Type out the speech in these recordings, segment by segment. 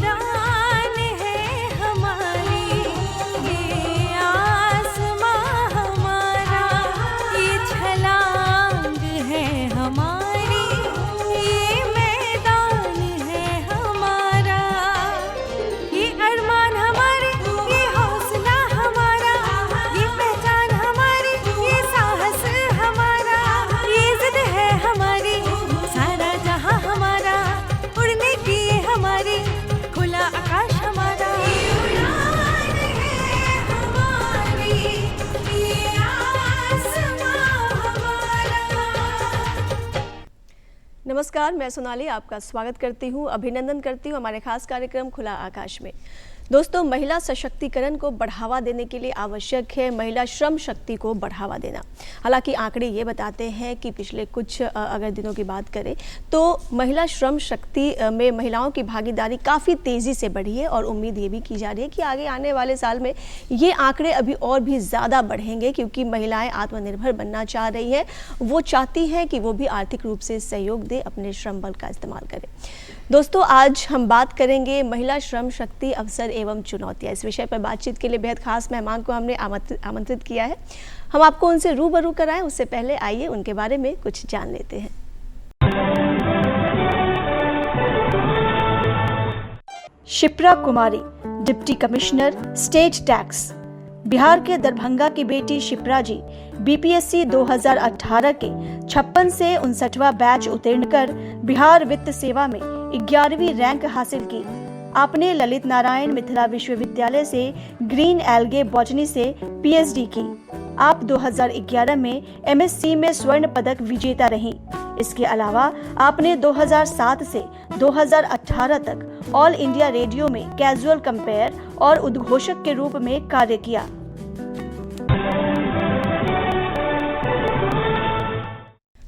उड़ान है हमारी, ये आसमां हमारा, ये छलांग है हमारी, ये मैदान है हमारा, ये अरमान हमारे, ये हौसला हमारा, ये पहचान हमारी, ये साहस हमारा, ये जिद है हमारी, सारा जहां हमारा, उड़ने की ये हमारी, खुला आकाश हमारा, ये उड़ान है हमारी, ये आसमां हमारा। नमस्कार, मैं सोनाली आपका स्वागत करती हूँ, अभिनंदन करती हूँ हमारे खास कार्यक्रम खुला आकाश में। दोस्तों, महिला सशक्तिकरण को बढ़ावा देने के लिए आवश्यक है महिला श्रम शक्ति को बढ़ावा देना। हालांकि आंकड़े ये बताते हैं कि पिछले कुछ अगर दिनों की बात करें तो महिला श्रम शक्ति में महिलाओं की भागीदारी काफ़ी तेज़ी से बढ़ी है और उम्मीद ये भी की जा रही है कि आगे आने वाले साल में ये आंकड़े अभी और भी ज़्यादा बढ़ेंगे, क्योंकि महिलाएँ आत्मनिर्भर बनना चाह रही हैं। वो चाहती हैं कि वो भी आर्थिक रूप से सहयोग दे, अपने श्रम बल का इस्तेमाल करें। दोस्तों, आज हम बात करेंगे महिला श्रम शक्ति, अवसर एवं चुनौतियाँ। इस विषय पर बातचीत के लिए बेहद खास मेहमान को हमने आमंत्रित किया है। हम आपको उनसे रूबरू कराएं, उससे पहले आइए उनके बारे में कुछ जान लेते हैं। Shipra Kumari, deputy commissioner, state tax. Bihar के दरभंगा की बेटी शिप्रा जी बीपीएससी 2018 के 56 से 59वां बैच उत्तीर्ण कर बिहार वित्त सेवा में 11वीं रैंक हासिल की। आपने ललित नारायण मिथिला विश्वविद्यालय से ग्रीन एल्गे बॉटनी से पीएचडी की। आप 2011 में एमएससी में स्वर्ण पदक विजेता रहीं। इसके अलावा आपने 2007 से 2018 तक ऑल इंडिया रेडियो में कैजुअल कंपेयर और उद्घोषक के रूप में कार्य किया।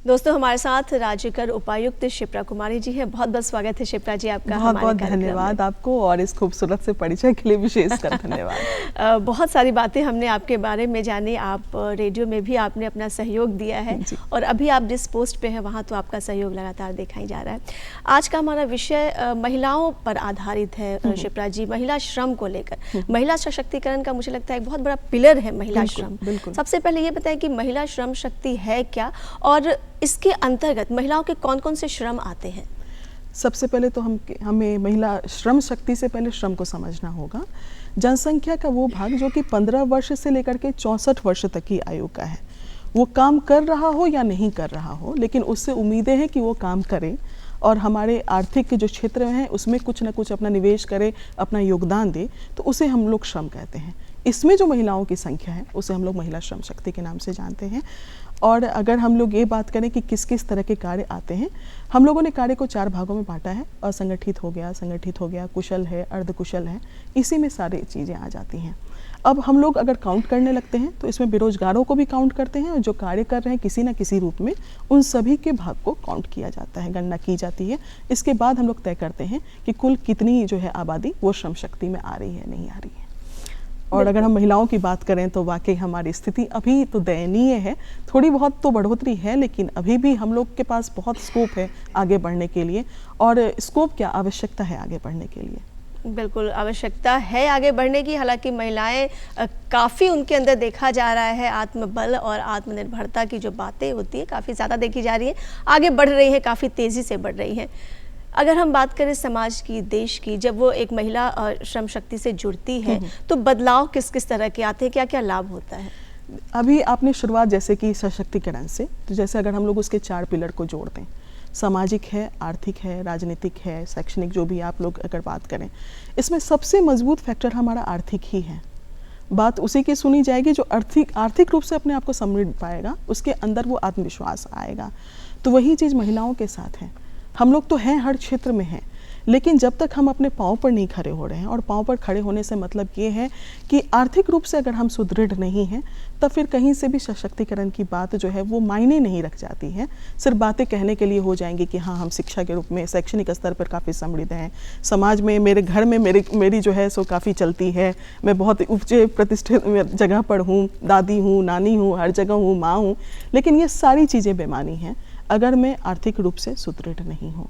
दोस्तों, हमारे साथ राज्य कर उपायुक्त शिप्रा कुमारी जी हैं। बहुत बहुत स्वागत है शिप्रा जी आपका। बहुत बहुत धन्यवाद आपको, और इस खूबसूरत से परिचय के लिए विशेषकर धन्यवाद। बहुत सारी बातें हमने आपके बारे में जानी। आप रेडियो में भी आपने अपना सहयोग दिया है और अभी आप जिस पोस्ट पे हैं वहाँ तो आपका सहयोग लगातार देखा ही जा रहा है। आज का हमारा विषय महिलाओं पर आधारित है शिप्रा जी, महिला श्रम को लेकर। महिला सशक्तिकरण का मुझे लगता है एक बहुत बड़ा पिलर है महिला श्रम। सबसे पहले ये बताएं कि महिला श्रम शक्ति है क्या और इसके अंतर्गत महिलाओं के कौन कौन से श्रम आते हैं? सबसे पहले तो हमें महिला श्रम शक्ति से पहले श्रम को समझना होगा। जनसंख्या का वो भाग जो कि 15 वर्ष से लेकर के 64 वर्ष तक की आयु का है, वो काम कर रहा हो या नहीं कर रहा हो, लेकिन उससे उम्मीदें हैं कि वो काम करे और हमारे आर्थिक जो क्षेत्र हैं उसमें कुछ ना कुछ अपना निवेश करे, अपना योगदान दे, तो उसे हम लोग श्रम कहते हैं। इसमें जो महिलाओं की संख्या है उसे हम लोग महिला श्रम शक्ति के नाम से जानते हैं। और अगर हम लोग ये बात करें कि किस किस तरह के कार्य आते हैं, हम लोगों ने कार्य को 4 भागों में बांटा है। असंगठित हो गया, संगठित हो गया, कुशल है, अर्धकुशल है, इसी में सारी चीज़ें आ जाती हैं। अब हम लोग अगर काउंट करने लगते हैं तो इसमें बेरोजगारों को भी काउंट करते हैं और जो कार्य कर रहे हैं किसी न किसी रूप में, उन सभी के भाग को काउंट किया जाता है, गणना की जाती है। इसके बाद हम लोग तय करते हैं कि कुल कितनी जो है आबादी वो श्रम शक्ति में आ रही है, नहीं आ रही है। और अगर हम महिलाओं की बात करें तो वाकई हमारी स्थिति अभी तो दयनीय है। थोड़ी बहुत तो बढ़ोतरी है, लेकिन अभी भी हम लोग के पास बहुत स्कोप है आगे बढ़ने के लिए। और स्कोप क्या, आवश्यकता है आगे बढ़ने के लिए। बिल्कुल आवश्यकता है आगे बढ़ने की। हालांकि महिलाएं काफ़ी उनके अंदर देखा जा रहा है आत्मबल और आत्मनिर्भरता की जो बातें होती है काफ़ी ज़्यादा देखी जा रही है, आगे बढ़ रही है, काफ़ी तेज़ी से बढ़ रही है। अगर हम बात करें समाज की, देश की, जब वो एक महिला श्रम शक्ति से जुड़ती है तो बदलाव किस किस तरह के आते हैं, क्या क्या लाभ होता है? अभी आपने शुरुआत जैसे कि सशक्तिकरण से, तो जैसे अगर हम लोग उसके 4 पिलर को जोड़ दें, सामाजिक है, आर्थिक है, राजनीतिक है, शैक्षणिक, जो भी आप लोग अगर बात करें, इसमें सबसे मजबूत फैक्टर हमारा आर्थिक ही है। बात उसी की सुनी जाएगी जो आर्थिक रूप से अपने आप को समृद्ध पाएगा, उसके अंदर वो आत्मविश्वास आएगा। तो वही चीज़ महिलाओं के साथ है। हम लोग तो हैं, हर क्षेत्र में हैं, लेकिन जब तक हम अपने पाँव पर नहीं खड़े हो रहे हैं, और पाँव पर खड़े होने से मतलब ये है कि आर्थिक रूप से अगर हम सुदृढ़ नहीं हैं, तब फिर कहीं से भी सशक्तिकरण की बात जो है वो मायने नहीं रख जाती है। सिर्फ बातें कहने के लिए हो जाएंगी कि हाँ हम शिक्षा के रूप में शैक्षणिक स्तर पर काफ़ी समृद्ध हैं, समाज में, मेरे घर में मेरी जो है सो काफ़ी चलती है, मैं बहुत ऊँचे प्रतिष्ठित जगह पर हूँ, दादी हूँ, नानी हूँ, हर जगह हूँ, माँ हूँ, लेकिन ये सारी चीज़ें बेमानी हैं अगर मैं आर्थिक रूप से सुदृढ़ नहीं हूँ।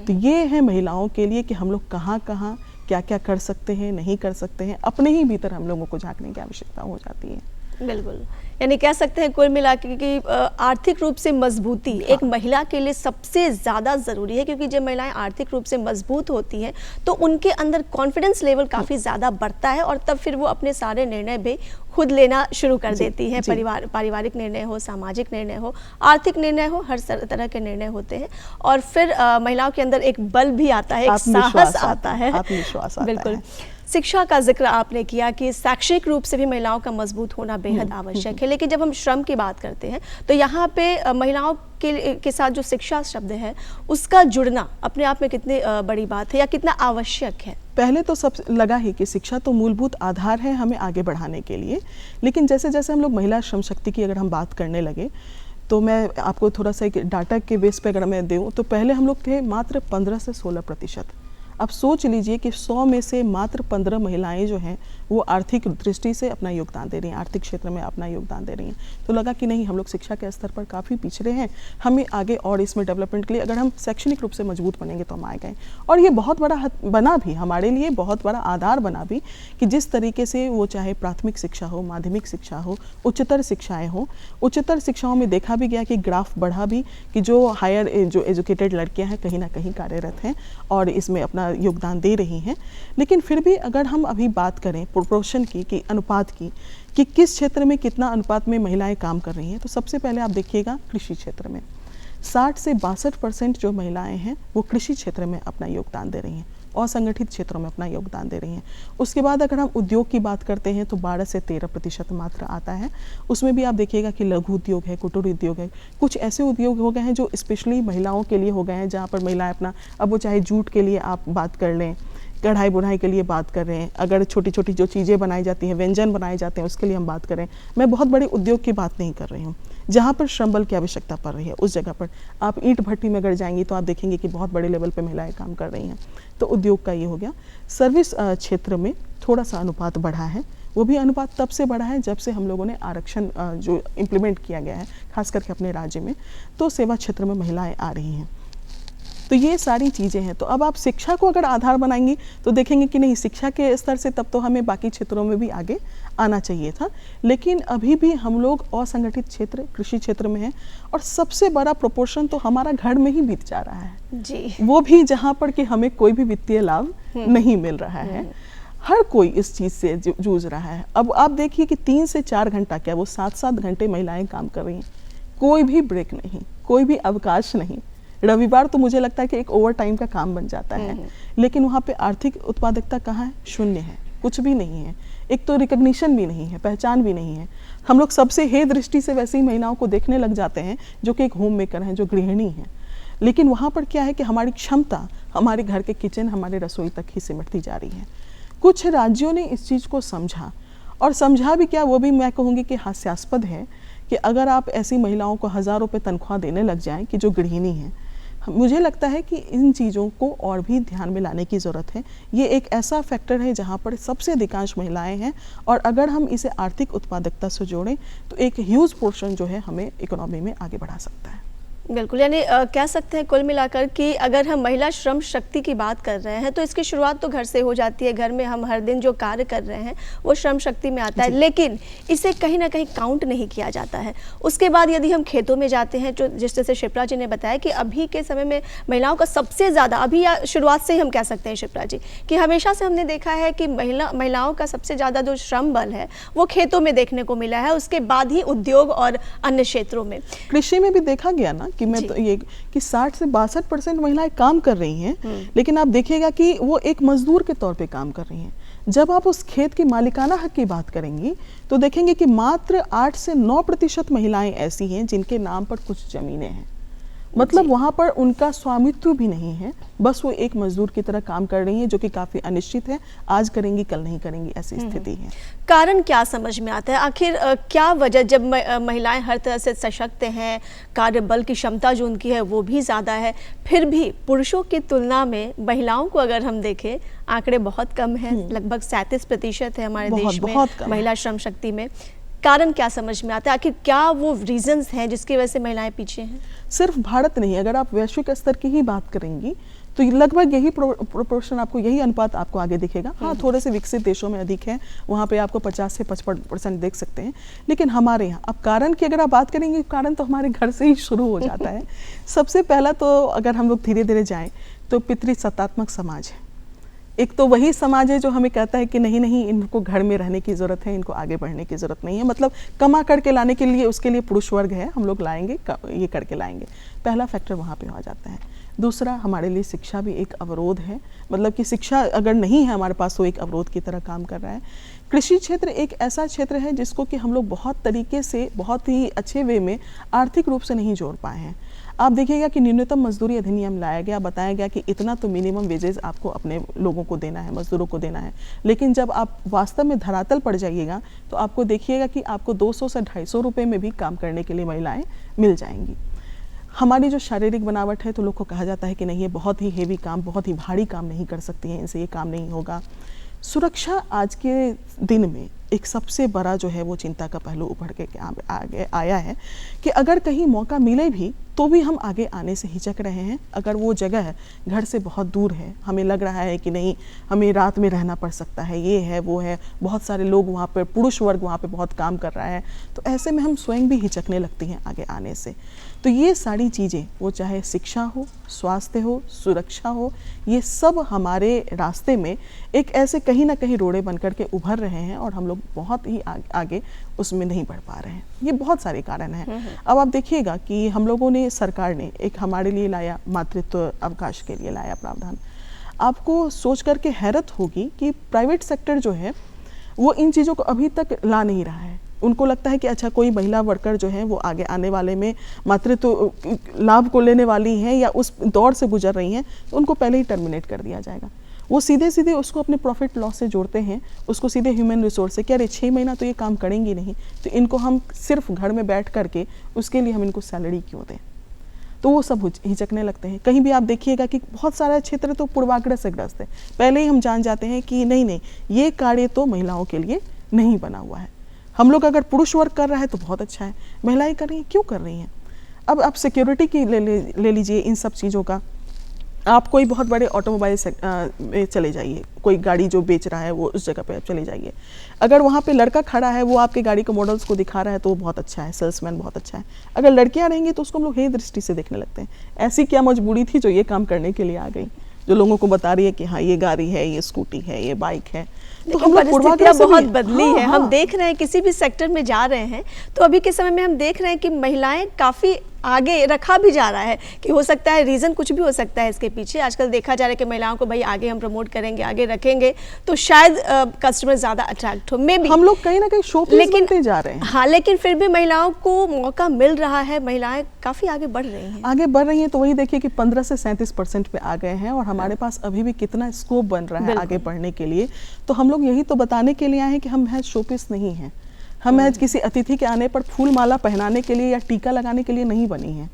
तो ये है महिलाओं के लिए कि हम लोग कहाँ कहाँ क्या क्या कर सकते हैं, नहीं कर सकते हैं, अपने ही भीतर हम लोगों को झांकने की आवश्यकता हो जाती है। बिल्कुल, यानी कह सकते हैं कुल मिला के कि आर्थिक रूप से मजबूती एक महिला के लिए सबसे ज़्यादा ज़रूरी है, क्योंकि जब महिलाएं आर्थिक रूप से मजबूत होती हैं तो उनके अंदर कॉन्फिडेंस लेवल काफ़ी ज़्यादा बढ़ता है और तब फिर वो अपने सारे निर्णय भी खुद लेना शुरू कर देती हैं। पारिवारिक निर्णय हो, सामाजिक निर्णय हो, आर्थिक निर्णय हो, हर तरह के निर्णय होते हैं और फिर महिलाओं के अंदर एक बल भी आता है, एक साहस आता है, आत्मविश्वास आता है। बिल्कुल। शिक्षा का जिक्र आपने किया कि शैक्षिक रूप से भी महिलाओं का मजबूत होना बेहद आवश्यक है, लेकिन जब हम श्रम की बात करते हैं तो यहाँ पे महिलाओं के साथ जो शिक्षा शब्द है उसका जुड़ना अपने आप में कितनी बड़ी बात है या कितना आवश्यक है? पहले तो सब लगा ही कि शिक्षा तो मूलभूत आधार है हमें आगे बढ़ाने के लिए, लेकिन जैसे जैसे हम लोग महिला श्रम शक्ति की अगर हम बात करने लगे तो मैं आपको थोड़ा सा एक डाटा के बेस पे अगर मैं दूँ तो पहले हम लोग थे मात्र 15 से 16%। अब सोच लीजिए कि 100 में से मात्र 15 महिलाएं जो हैं वो आर्थिक दृष्टि से अपना योगदान दे रही हैं, आर्थिक क्षेत्र में अपना योगदान दे रही हैं। तो लगा कि नहीं, हम लोग शिक्षा के स्तर पर काफ़ी पिछड़े हैं, हमें आगे और इसमें डेवलपमेंट के लिए अगर हम शैक्षणिक रूप से मजबूत बनेंगे तो हम आएंगे। और ये बहुत बड़ा बना भी हमारे लिए, बहुत बड़ा आधार बना भी कि जिस तरीके से वो चाहे प्राथमिक शिक्षा हो, माध्यमिक शिक्षा हो, उच्चतर शिक्षाएँ हों, उच्चतर शिक्षाओं में देखा भी गया कि ग्राफ बढ़ा भी कि जो हायर जो एजुकेटेड लड़कियाँ हैं कहीं ना कहीं कार्यरत हैं और इसमें अपना योगदान दे रही हैं। लेकिन फिर भी अगर हम अभी बात करें प्रोपोर्शन की कि अनुपात की कि किस क्षेत्र में कितना अनुपात में महिलाएं काम कर रही हैं, तो सबसे पहले आप देखिएगा कृषि क्षेत्र में 60 से 62% जो महिलाएं हैं वो कृषि क्षेत्र में अपना योगदान दे रही हैं, असंगठित क्षेत्रों में अपना योगदान दे रही हैं। उसके बाद अगर हम उद्योग की बात करते हैं तो 12 से 13% मात्र आता है। उसमें भी आप देखिएगा कि लघु उद्योग है, कुटीर उद्योग है, कुछ ऐसे उद्योग हो गए हैं जो स्पेशली महिलाओं के लिए हो गए हैं, जहाँ पर महिलाएं अपना, अब वो चाहे जूट के लिए आप बात कर लें, कढ़ाई बुनाई के लिए बात कर रहे हैं, अगर छोटी छोटी जो चीज़ें बनाई जाती हैं, व्यंजन बनाए जाते हैं, उसके लिए हम बात करें। मैं बहुत बड़े उद्योग की बात नहीं कर रही हूँ, जहाँ पर श्रम बल की आवश्यकता पड़ रही है उस जगह पर आप ईंट भट्टी में अगर जाएंगी तो आप देखेंगे कि बहुत बड़े लेवल पर महिलाएं काम कर रही हैं। तो उद्योग का ये हो गया। सर्विस क्षेत्र में थोड़ा सा अनुपात बढ़ा है, वो भी अनुपात तब से बढ़ा है जब से हम लोगों ने आरक्षण जो इम्प्लीमेंट किया गया है खास करके अपने राज्य में, तो सेवा क्षेत्र में महिलाएं आ रही हैं। तो ये सारी चीज़ें हैं। तो अब आप शिक्षा को अगर आधार बनाएंगी तो देखेंगे कि नहीं, शिक्षा के स्तर से तब तो हमें बाकी क्षेत्रों में भी आगे आना चाहिए था, लेकिन अभी भी हम लोग असंगठित क्षेत्र कृषि क्षेत्र में हैं और सबसे बड़ा प्रोपोर्शन तो हमारा घर में ही बीत जा रहा है जी, वो भी जहाँ पर कि हमें कोई भी वित्तीय लाभ नहीं मिल रहा है। हर कोई इस चीज़ से जूझ रहा है। अब आप देखिए कि 3 से 4 घंटा क्या वो 7-7 घंटे महिलाएं काम कर रही हैं, कोई भी ब्रेक नहीं, कोई भी अवकाश नहीं। रविवार तो मुझे लगता है कि एक ओवर टाइम का काम बन जाता है, लेकिन वहाँ पे आर्थिक उत्पादकता कहाँ है? शून्य है, कुछ भी नहीं है। एक तो रिकग्निशन भी नहीं है, पहचान भी नहीं है। हम लोग सबसे हे दृष्टि से वैसे ही महिलाओं को देखने लग जाते हैं जो कि एक होम मेकर हैं, जो गृहिणी हैं, लेकिन वहाँ पर क्या है कि हमारी क्षमता हमारे घर के किचन, हमारे रसोई तक ही सिमटती जा रही है। कुछ राज्यों ने इस चीज़ को समझा, और समझा भी क्या, वो भी मैं कहूँगी कि हास्यास्पद है कि अगर आप ऐसी महिलाओं को 1000 रुपये तनख्वाह देने लग जाएं कि जो गृहिणी हैं, मुझे लगता है कि इन चीज़ों को और भी ध्यान में लाने की ज़रूरत है। ये एक ऐसा फैक्टर है जहाँ पर सबसे अधिकांश महिलाएं हैं, और अगर हम इसे आर्थिक उत्पादकता से जोड़ें तो एक ह्यूज पोर्शन जो है हमें इकोनॉमी में आगे बढ़ा सकता है। बिल्कुल, यानी कह सकते हैं कुल मिलाकर कि अगर हम महिला श्रम शक्ति की बात कर रहे हैं तो इसकी शुरुआत तो घर से हो जाती है। घर में हम हर दिन जो कार्य कर रहे हैं वो श्रम शक्ति में आता है, लेकिन इसे कहीं ना कहीं काउंट नहीं किया जाता है। उसके बाद यदि हम खेतों में जाते हैं, जो जिस तरह से शिप्रा जी ने बताया कि अभी के समय में महिलाओं का सबसे ज़्यादा, अभी या शुरुआत से ही हम कह सकते हैं शिप्रा जी कि हमेशा से हमने देखा है कि महिलाओं का सबसे ज़्यादा जो श्रम बल है वो खेतों में देखने को मिला है, उसके बाद ही उद्योग और अन्य क्षेत्रों में। कृषि में भी देखा गया ना कि मैं तो ये कि 60 से 62% महिलाएं काम कर रही हैं, लेकिन आप देखिएगा कि वो एक मजदूर के तौर पे काम कर रही हैं। जब आप उस खेत की मालिकाना हक की बात करेंगी तो देखेंगे कि मात्र 8 से 9% महिलाएं ऐसी हैं जिनके नाम पर कुछ जमीनें हैं। मतलब वहाँ पर उनका स्वामित्व भी नहीं है, बस वो एक मजदूर की तरह काम कर रही हैं, जो कि काफ़ी अनिश्चित है, आज करेंगी कल नहीं करेंगी, ऐसी स्थिति है। कारण क्या समझ में आता है? आखिर क्या वजह, जब महिलाएं हर तरह से सशक्त हैं, कार्य बल की क्षमता जो उनकी है वो भी ज़्यादा है, फिर भी पुरुषों की तुलना में महिलाओं को अगर हम देखें, आंकड़े बहुत कम हैं, लगभग 37% है हमारे देश में महिला श्रम शक्ति में। कारण क्या समझ में आता है? आखिर क्या वो रीजंस हैं जिसकी वजह से महिलाएं पीछे हैं? सिर्फ भारत नहीं, अगर आप वैश्विक स्तर की ही बात करेंगी तो लगभग यही प्रोपोर्शन आपको, यही अनुपात आपको आगे दिखेगा। हाँ, थोड़े से विकसित देशों में अधिक है, वहाँ पे आपको 50 से 55% देख सकते हैं, लेकिन हमारे यहाँ अब कारण की अगर आप बात करेंगे, कारण तो हमारे घर से ही शुरू हो जाता है। सबसे पहला तो अगर हम लोग धीरे धीरे जाएं तो पितृसत्तात्मक समाज है। एक तो वही समाज है जो हमें कहता है कि नहीं नहीं, इनको घर में रहने की ज़रूरत है, इनको आगे बढ़ने की ज़रूरत नहीं है, मतलब कमा करके लाने के लिए उसके लिए पुरुष वर्ग है, हम लोग लाएंगे, ये करके लाएंगे। पहला फैक्टर वहाँ पे आ जाता है। दूसरा, हमारे लिए शिक्षा भी एक अवरोध है, मतलब कि शिक्षा अगर नहीं है हमारे पास तो एक अवरोध की तरह काम कर रहा है। कृषि क्षेत्र एक ऐसा क्षेत्र है जिसको कि हम लोग बहुत तरीके से, बहुत ही अच्छे वे में आर्थिक रूप से नहीं जोड़ पाए हैं। आप देखिएगा कि न्यूनतम मजदूरी अधिनियम लाया गया, बताया गया कि इतना तो मिनिमम वेजेस आपको अपने लोगों को देना है, मजदूरों को देना है, लेकिन जब आप वास्तव में धरातल पर जाइएगा तो आपको देखिएगा कि आपको 200 से 250 रुपये में भी काम करने के लिए महिलाएं मिल जाएंगी। हमारी जो शारीरिक बनावट है, तो लोग को कहा जाता है कि नहीं, ये बहुत ही हेवी काम, बहुत ही भारी काम नहीं कर सकती हैं, इनसे ये काम नहीं होगा। सुरक्षा आज के दिन में एक सबसे बड़ा जो है वो चिंता का पहलू उभर के आगे आया है कि अगर कहीं मौका मिले भी तो भी हम आगे आने से हिचक रहे हैं। अगर वो जगह घर से बहुत दूर है, हमें लग रहा है कि नहीं, हमें रात में रहना पड़ सकता है, ये है वो है, बहुत सारे लोग वहाँ पर, पुरुष वर्ग वहाँ पे बहुत काम कर रहा है, तो ऐसे में हम स्वयं भी हिचकने लगती हैं आगे आने से। तो ये सारी चीज़ें, वो चाहे शिक्षा हो, स्वास्थ्य हो, सुरक्षा हो, ये सब हमारे रास्ते में एक ऐसे कहीं ना कहीं रोड़े बन करके उभर रहे हैं और हम लोग बहुत ही आगे उसमें नहीं बढ़ पा रहे हैं। ये बहुत सारे कारण हैं। अब आप देखिएगा कि हम लोगों ने, सरकार ने एक हमारे लिए लाया, मातृत्व अवकाश के लिए लाया प्रावधान। आपको सोच करके हैरत होगी कि प्राइवेट सेक्टर जो है वो इन चीज़ों को अभी तक ला नहीं रहा है। उनको लगता है कि अच्छा, कोई महिला वर्कर जो है वो आगे आने वाले में मातृत्व लाभ को लेने वाली हैं या उस दौर से गुजर रही हैं, तो उनको पहले ही टर्मिनेट कर दिया जाएगा। वो सीधे सीधे उसको अपने प्रॉफिट लॉस से जोड़ते हैं, उसको सीधे ह्यूमन रिसोर्स से, क्या अरे 6 महीना तो ये काम करेंगी नहीं, तो इनको हम सिर्फ घर में बैठ करके उसके लिए हम इनको सैलरी क्यों दें, तो वो सब हिचकने लगते हैं। कहीं भी आप देखिएगा कि बहुत सारा क्षेत्र तो पूर्वाग्रह से ग्रस्त है, पहले ही हम जान जाते हैं कि नहीं नहीं, ये कार्य तो महिलाओं के लिए नहीं बना हुआ है। हम लोग अगर पुरुष वर्ग कर रहा है तो बहुत अच्छा है, महिलाएं कर रही हैं, क्यों कर रही हैं? अब आप सिक्योरिटी की ले लीजिए इन सब चीज़ों का। आप कोई बहुत बड़े ऑटोमोबाइल में चले जाइए, कोई गाड़ी जो बेच रहा है वो उस जगह पे आप चले जाइए, अगर वहाँ पे लड़का खड़ा है, वो आपके गाड़ी के मॉडल्स को दिखा रहा है तो वो बहुत अच्छा है, सेल्समैन बहुत अच्छा है। अगर लड़कियाँ रहेंगी तो उसको हम लोग हे दृष्टि से देखने लगते हैं, ऐसी क्या मजबूरी थी जो ये काम करने के लिए आ गई, जो लोगों को बता रही है कि हाँ ये गाड़ी है, ये स्कूटी है, ये बाइक है। तो हम परिस्थितियां बहुत बदली है। हम देख रहे हैं किसी भी सेक्टर में जा रहे हैं तो अभी के समय में हम देख रहे हैं कि महिलाएं काफ़ी आगे रखा भी जा रहा है, कि हो सकता है रीज़न कुछ भी हो सकता है इसके पीछे। आजकल देखा जा रहा है कि महिलाओं को भाई आगे हम प्रमोट करेंगे, आगे रखेंगे तो शायद कस्टमर ज़्यादा अट्रैक्ट हो, मे बी हम लोग कहीं ना कहीं शो पीस बनते जा रहे हैं। हाँ, लेकिन फिर भी महिलाओं को मौका मिल रहा है, महिलाएं काफ़ी आगे बढ़ रही हैं। आगे बढ़ रही हैं, तो वही देखिए कि 15 से 37% पे आ गए हैं और हमारे पास अभी भी कितना स्कोप बन रहा है आगे बढ़ने के लिए। तो हम लोग यही तो बताने के लिए आए हैं कि हम महज शोपीस नहीं हैं, हम महज किसी अतिथि के आने पर फूल माला पहनाने के लिए या टीका लगाने के लिए नहीं बनी है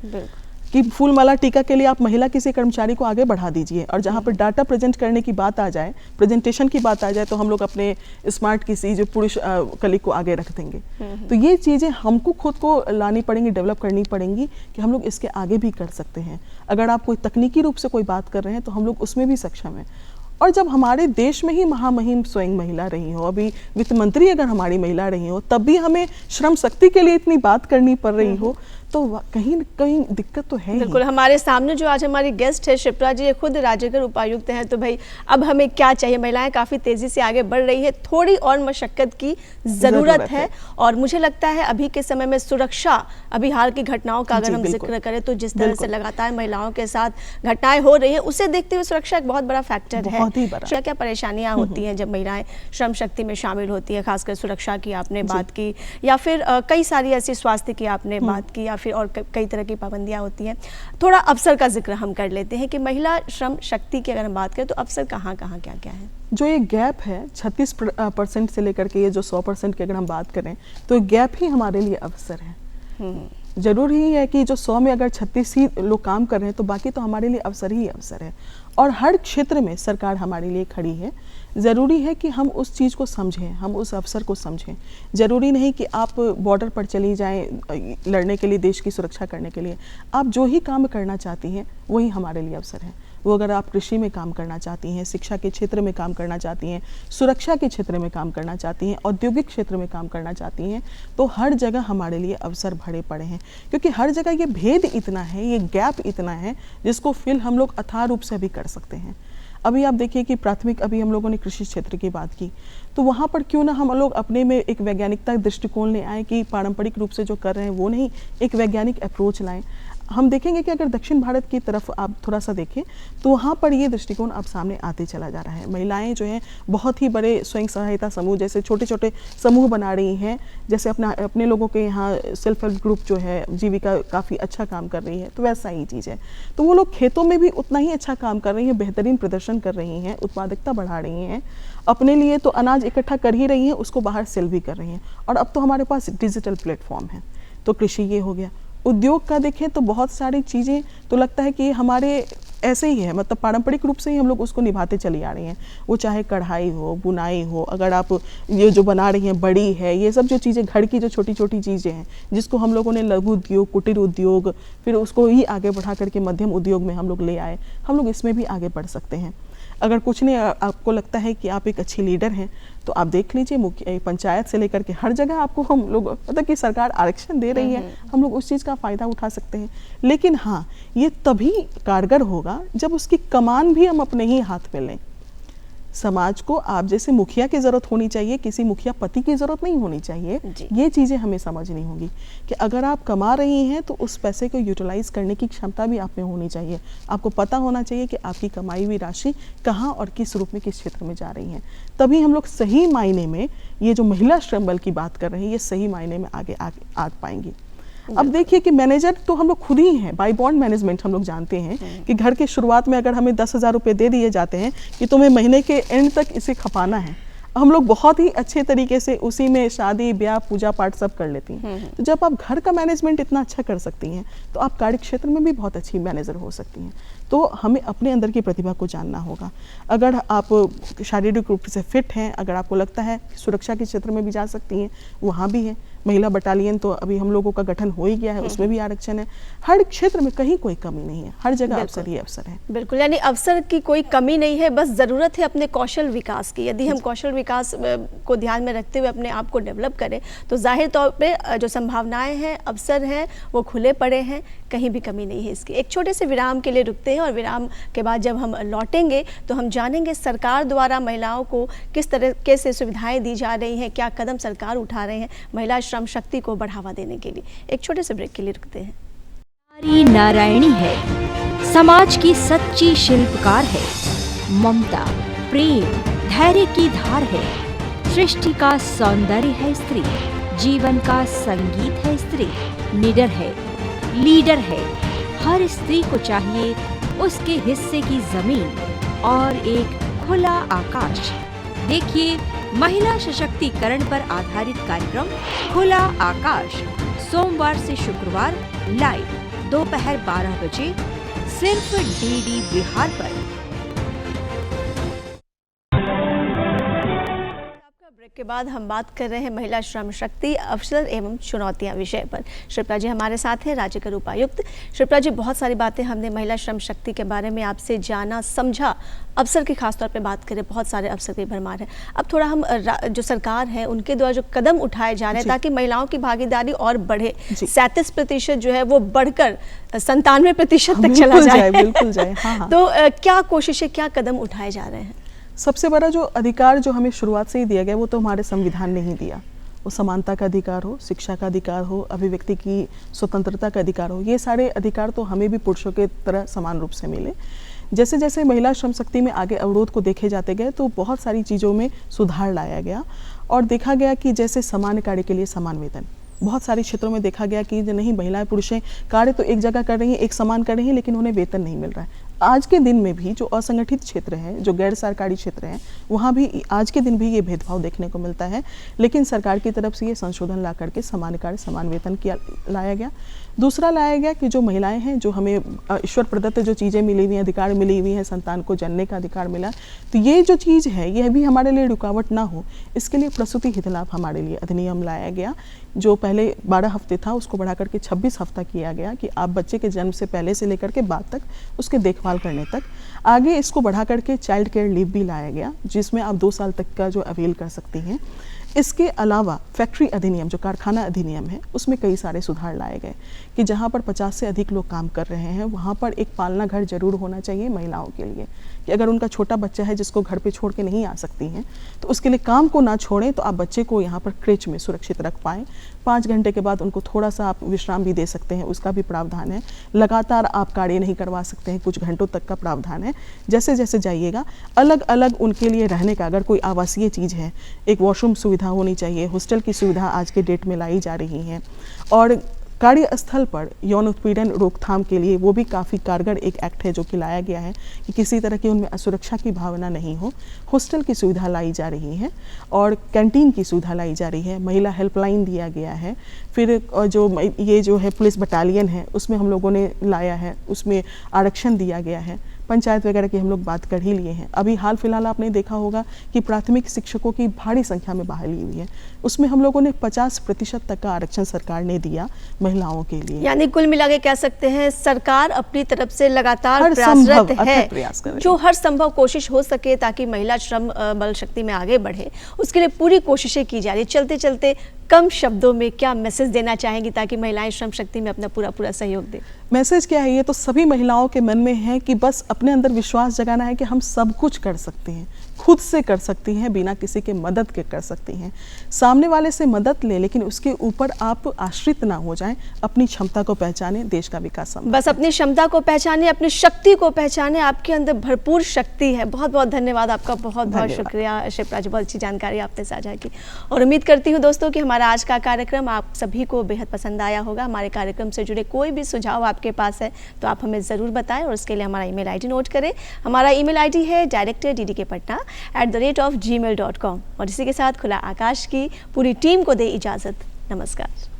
कि फूल माला टीका के लिए आप महिला किसी कर्मचारी को आगे बढ़ा दीजिए और जहाँ पर डाटा प्रेजेंट करने की बात आ जाए, प्रेजेंटेशन की बात आ जाए, तो हम लोग अपने स्मार्ट किसी जो पुरुष कलीग को आगे रख देंगे। तो ये चीज़ें हमको खुद को लानी पड़ेंगी, डेवलप करनी पड़ेंगी कि हम लोग इसके आगे भी कर सकते हैं। अगर आप कोई तकनीकी रूप से कोई बात कर रहे हैं तो हम लोग उसमें भी सक्षम हैं। और जब हमारे देश में ही महामहिम स्वयं महिला रही हो, अभी वित्त मंत्री अगर हमारी महिला रही हो, तब भी हमें श्रम शक्ति के लिए इतनी बात करनी पड़ रही हो, तो कहीं न कहीं दिक्कत तो है। बिल्कुल। हमारे सामने जो आज हमारी गेस्ट है शिप्रा जी, ये खुद राजगढ़ उपायुक्त हैं। तो भाई अब हमें क्या चाहिए? महिलाएं काफ़ी तेज़ी से आगे बढ़ रही है, थोड़ी और मशक्क़त की ज़रूरत है। और मुझे लगता है अभी के समय में सुरक्षा, अभी हाल की घटनाओं का अगर हम जिक्र करें तो जिस तरह से लगातार महिलाओं के साथ घटनाएं हो रही है, उसे देखते हुए सुरक्षा एक बहुत बड़ा फैक्टर है। क्या क्या परेशानियाँ होती हैं जब महिलाएं श्रम शक्ति में शामिल होती है? खासकर सुरक्षा की आपने बात की, या फिर कई सारी ऐसी स्वास्थ्य की आपने बात की, या फिर और कई तरह की पाबंदियां होती हैं। थोड़ा अवसर का जिक्र हम कर लेते हैं कि महिला श्रम शक्ति की अगर हम बात करें तो अवसर कहाँ कहाँ क्या क्या है? जो ये गैप है 36% से लेकर के ये जो 100% की अगर हम बात करें तो गैप ही हमारे लिए अवसर है। जरूरी ही है कि जो 100 में अगर 36 ही लोग काम कर रहे हैं तो बाकी तो हमारे लिए अवसर ही अवसर है। और हर क्षेत्र में सरकार हमारे लिए खड़ी है। ज़रूरी है कि हम उस चीज़ को समझें, हम उस अवसर को समझें। ज़रूरी नहीं कि आप बॉर्डर पर चली जाएं लड़ने के लिए, देश की सुरक्षा करने के लिए। आप जो ही काम करना चाहती हैं वही हमारे लिए अवसर है। वो अगर आप कृषि में काम करना चाहती हैं, शिक्षा के क्षेत्र में काम करना चाहती हैं, सुरक्षा के क्षेत्र में काम करना चाहती हैं, औद्योगिक क्षेत्र में काम करना चाहती हैं, तो हर जगह हमारे लिए अवसर भरे पड़े हैं। क्योंकि हर जगह ये भेद इतना है, ये गैप इतना है, जिसको फिल हम लोग अथाह रूप से भी कर सकते हैं। अभी आप देखिए कि प्राथमिक, अभी हम लोगों ने कृषि क्षेत्र की बात की, तो वहाँ पर क्यों ना हम लोग अपने में एक वैज्ञानिकता दृष्टिकोण ले आए कि पारंपरिक रूप से जो कर रहे हैं वो नहीं, एक वैज्ञानिक अप्रोच लाएं। हम देखेंगे कि अगर दक्षिण भारत की तरफ आप थोड़ा सा देखें तो वहाँ पर ये दृष्टिकोण अब सामने आते चला जा रहा है। महिलाएं जो हैं बहुत ही बड़े स्वयं सहायता समूह जैसे छोटे छोटे समूह बना रही हैं, जैसे अपने लोगों के यहाँ सेल्फ हेल्प ग्रुप जो है जीविका काफ़ी अच्छा काम कर रही है, तो वैसा ही चीज़ है। तो वो लोग खेतों में भी उतना ही अच्छा काम कर रही हैं, बेहतरीन प्रदर्शन कर रही हैं, उत्पादकता बढ़ा रही हैं, अपने लिए तो अनाज इकट्ठा कर ही रही हैं, उसको बाहर सेल भी कर रही हैं। और अब तो हमारे पास डिजिटल प्लेटफॉर्म है। तो कृषि ये हो गया। उद्योग का देखें तो बहुत सारी चीज़ें तो लगता है कि हमारे ऐसे ही है, मतलब पारंपरिक रूप से ही हम लोग उसको निभाते चली आ रही हैं। वो चाहे कढ़ाई हो, बुनाई हो, अगर आप ये जो बना रही हैं बड़ी है, ये सब जो चीज़ें घर की जो छोटी छोटी चीज़ें हैं जिसको हम लोगों ने लघु उद्योग, कुटीर उद्योग, फिर उसको ही आगे बढ़ा करके मध्यम उद्योग में हम लोग ले आए, हम लोग इसमें भी आगे बढ़ सकते हैं। अगर कुछ नहीं आपको लगता है कि आप एक अच्छी लीडर हैं तो आप देख लीजिए मुख्य पंचायत से लेकर के हर जगह आपको हम लोग, मतलब कि सरकार आरक्षण दे रही है, हम लोग उस चीज़ का फ़ायदा उठा सकते हैं। लेकिन हाँ, ये तभी कारगर होगा जब उसकी कमान भी हम अपने ही हाथ में लें। समाज को आप जैसे मुखिया की ज़रूरत होनी चाहिए, किसी मुखिया पति की ज़रूरत नहीं होनी चाहिए। ये चीज़ें हमें समझनी होगी कि अगर आप कमा रही हैं तो उस पैसे को यूटिलाइज करने की क्षमता भी आप में होनी चाहिए। आपको पता होना चाहिए कि आपकी कमाई हुई राशि कहाँ और किस रूप में, किस क्षेत्र में जा रही है। तभी हम लोग सही मायने में ये जो महिला श्रम बल की बात कर रहे हैं, ये सही मायने में आगे आ पाएंगी। अब देखिए कि मैनेजर तो हम लोग खुद ही हैं, बाई बॉन्ड मैनेजमेंट हम लोग जानते हैं कि घर के शुरुआत में अगर हमें 10,000 रुपये दे दिए जाते हैं कि तुम्हें महीने के एंड तक इसे खपाना है, हम लोग बहुत ही अच्छे तरीके से उसी में शादी ब्याह पूजा पाठ सब कर लेती हैं। तो जब आप घर का मैनेजमेंट इतना अच्छा कर सकती हैं तो आप कार्य क्षेत्र में भी बहुत अच्छी मैनेजर हो सकती हैं। तो हमें अपने अंदर की प्रतिभा को जानना होगा। अगर आप शारीरिक रूप से फिट हैं, अगर आपको लगता है सुरक्षा के क्षेत्र में भी जा सकती हैं, वहाँ भी है। महिला बटालियन तो अभी हम लोगों का गठन हो ही गया है, उसमें भी आरक्षण है। हर क्षेत्र में कहीं कोई कमी नहीं है, हर जगह अवसर ही अवसर है। बिल्कुल, यानी अवसर की कोई कमी नहीं है, बस ज़रूरत है अपने कौशल विकास की। यदि हम कौशल विकास को ध्यान में रखते हुए अपने आप को डेवलप करें तो जाहिर तौर पे जो संभावनाएं हैं, अवसर हैं, वो खुले पड़े हैं, कहीं भी कमी नहीं है इसकी। एक छोटे से विराम के लिए रुकते हैं और विराम के बाद जब हम लौटेंगे तो हम जानेंगे सरकार द्वारा महिलाओं को किस तरीके से सुविधाएं दी जा रही हैं, क्या कदम सरकार उठा रहे हैं महिला श्रम शक्ति को बढ़ावा देने के लिए। एक छोटे से ब्रेक के लिए रुकते हैं। नारी नारायणी है, समाज की सच्ची शिल्पकार है, ममता प्रेम धैर्य की धार है, सृष्टि का सौंदर्य है स्त्री, जीवन का संगीत है स्त्री, निडर है, लीडर है। हर स्त्री को चाहिए उसके हिस्से की जमीन और एक खुला आकाश। देखिए महिला सशक्तिकरण पर आधारित कार्यक्रम खुला आकाश सोमवार से शुक्रवार लाइव दोपहर 12 बजे सिर्फ डीडी बिहार पर। ब्रेक के बाद हम बात कर रहे हैं महिला श्रम शक्ति, अवसर एवं चुनौतियां विषय पर। शिप्रा जी हमारे साथ हैं, राज्य के उपायुक्त। शिप्रा जी, बहुत सारी बातें हमने महिला श्रम शक्ति के बारे में आपसे जाना, समझा। अवसर की खासतौर पे बात करें, बहुत सारे अवसर की भरमार है। अब थोड़ा हम जो सरकार है उनके द्वारा जो कदम उठाए जा रहे हैं ताकि महिलाओं की भागीदारी और बढ़े, 37% जो है वो बढ़कर 97% तक चला जाए, बिल्कुल जाए। हाँ। तो क्या कोशिशें, क्या कदम उठाए जा रहे हैं? सबसे बड़ा जो अधिकार जो हमें शुरुआत से ही दिया गया वो तो हमारे संविधान ने ही दिया। वो समानता का अधिकार हो, शिक्षा का अधिकार हो, अभिव्यक्ति की स्वतंत्रता का अधिकार हो, ये सारे अधिकार तो हमें भी पुरुषों के तरह समान रूप से मिले। जैसे जैसे महिला श्रम शक्ति में आगे अवरोध को देखे जाते गए तो बहुत सारी चीज़ों में सुधार लाया गया और देखा गया कि जैसे समान कार्य के लिए समान वेतन, बहुत सारे क्षेत्रों में देखा गया कि नहीं, महिलाएं पुरुषें कार्य तो एक जगह कर रही हैं, एक समान कर रही हैं, लेकिन उन्हें वेतन नहीं मिल रहा है। आज के दिन में भी जो असंगठित क्षेत्र है, जो गैर सरकारी क्षेत्र हैं, वहाँ भी आज के दिन भी ये भेदभाव देखने को मिलता है। लेकिन सरकार की तरफ से ये संशोधन ला करके समान कार्य समान वेतन किया लाया गया। दूसरा लाया गया कि जो महिलाएं हैं, जो हमें ईश्वर प्रदत्त जो चीज़ें मिली हुई हैं, अधिकार मिली हुई हैं, संतान को जन्मने का अधिकार मिला, तो ये जो चीज़ है यह भी हमारे लिए रुकावट ना हो, इसके लिए प्रसूति हित लाभ हमारे लिए अधिनियम लाया गया। जो पहले 12 हफ्ते था उसको बढ़ा करके 26 हफ्ता किया गया कि आप बच्चे के जन्म से पहले से लेकर के बाद तक उसके देखभाल देखभाल करने तक। आगे इसको बढ़ा करके चाइल्ड केयर लीव भी लाया गया, जिसमें आप 2 साल तक का जो अवेल कर सकती हैं। इसके अलावा फैक्ट्री अधिनियम, जो कारखाना अधिनियम है, उसमें कई सारे सुधार लाए गए कि जहाँ पर 50 से अधिक लोग काम कर रहे हैं वहाँ पर एक पालना घर जरूर होना चाहिए महिलाओं के लिए, कि अगर उनका छोटा बच्चा है जिसको घर पे छोड़ के नहीं आ सकती हैं, तो उसके लिए काम को ना छोड़ें, तो आप बच्चे को यहाँ पर क्रेच में सुरक्षित रख पाएँ। 5 घंटे के बाद उनको थोड़ा सा आप विश्राम भी दे सकते हैं, उसका भी प्रावधान है। लगातार आप कार्य नहीं करवा सकते हैं, कुछ घंटों तक का प्रावधान है। जैसे जैसे जाइएगा अलग अलग उनके लिए रहने का, अगर कोई आवासीय चीज़ है, एक वॉशरूम सुविधा होनी चाहिए, हॉस्टल की सुविधा आज के डेट में लाई जा रही है। और कार्यस्थल पर यौन उत्पीड़न रोकथाम के लिए वो भी काफ़ी कारगर एक एक्ट है जो कि लाया गया है कि किसी तरह की उनमें असुरक्षा की भावना नहीं हो। हॉस्टल की सुविधा लाई जा रही है और कैंटीन की सुविधा लाई जा रही है। महिला हेल्पलाइन दिया गया है। फिर जो ये जो है पुलिस बटालियन है उसमें हम लोगों ने लाया है, उसमें आरक्षण दिया गया है। पंचायत वगैरह की हम लोग बात कर ही लिए हैं। अभी हाल फिलहाल आपने देखा होगा कि प्राथमिक शिक्षकों की भारी संख्या में बहाली हुई है, उसमें हम लोगों ने 50% तक का आरक्षण सरकार ने दिया महिलाओं के लिए। यानी कुल मिला के कह सकते हैं सरकार अपनी तरफ से लगातार हर प्रयासरत संभव है, अथक प्रयास कर रही है। जो हर संभव कोशिश हो सके ताकि महिला श्रम बल शक्ति में आगे बढ़े, उसके लिए पूरी कोशिशें की जा रही है। चलते चलते कम शब्दों में क्या मैसेज देना चाहेंगी ताकि महिलाएं श्रम शक्ति में अपना पूरा सहयोग दें? मैसेज क्या है, ये तो सभी महिलाओं के मन में है कि बस अपने अंदर विश्वास जगाना है कि हम सब कुछ कर सकती हैं, खुद से कर सकती हैं, बिना किसी के मदद के कर सकती हैं। सामने वाले से मदद लें, लेकिन उसके ऊपर आप आश्रित ना हो जाएं। अपनी क्षमता को पहचानें, देश का विकास संभव। बस अपनी क्षमता को पहचाने, अपनी शक्ति को पहचाने। आपके अंदर भरपूर शक्ति है। बहुत बहुत धन्यवाद आपका, बहुत बहुत शुक्रिया शिप्रा जी, बहुत अच्छी जानकारी आपने साझा की। और उम्मीद करती हूँ दोस्तों कि हमारा आज का कार्यक्रम आप सभी को बेहद पसंद आया होगा। हमारे कार्यक्रम से जुड़े कोई भी सुझाव आपके पास है तो आप हमें ज़रूर बताएं, और उसके लिए हमारा ईमेल आईडी नोट करें। हमारा ईमेल आईडी है director@gmail.com। और इसी के साथ खुला आकाश की पूरी टीम को दे इजाज़त। नमस्कार।